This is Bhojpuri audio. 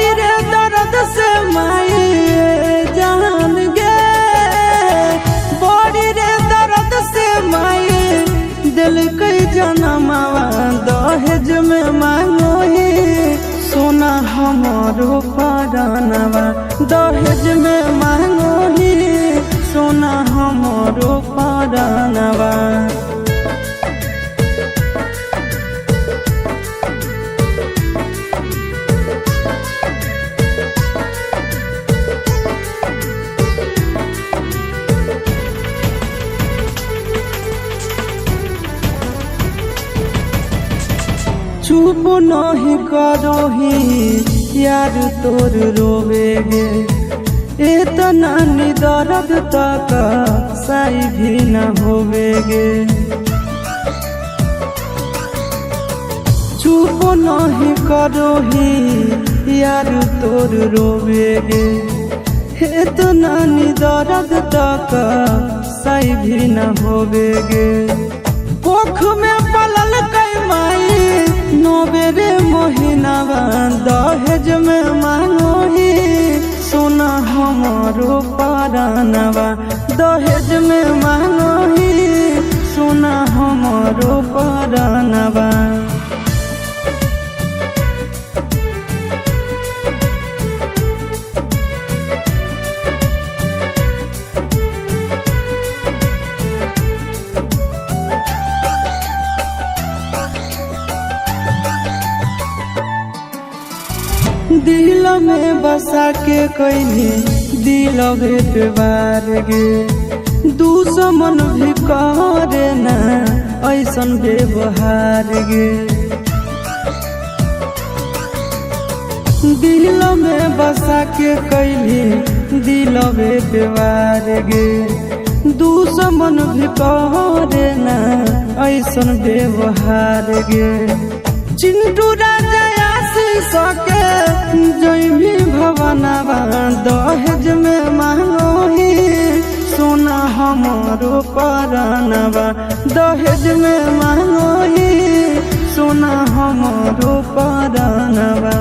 बड़ी रे दर्द से माई जान गे, बड़ी रे दर्द से माई दिल के जनमवा दहेज में मांगो ही सोना हमारो परानवा, दहेज में मांगो ही सोना हमारो परानवा। चुप नहीं करो ही यार तोर रोवेगे, इतना दर्द तक सही भी न होवेगे। चुप नहीं करो ही यार तोर रोवेगे, इतना दर्द तक सही भी न होवेगे। कोख में पलल कई माई नोबेरे मोहिनावा, दहेज में मांगो ही सोना हमारो परानवा, दहेज में मांगो ही सोना हमारो परानवा। दिल में बसा के कैली दिल भेटवार गे, दुश्मन भी करे ना ऐसन व्यवहार गे। दिल में बसा के कैली दिल भेटवार गे, दुश्मन भी करे ना ऐसन व्यवहार गे। चिंटू राजा सके जय भी भवनवा, दहेज में मांगो ही सोना हमारो परानवा, दहेज में मांगो ही सोना हमारो परानवा।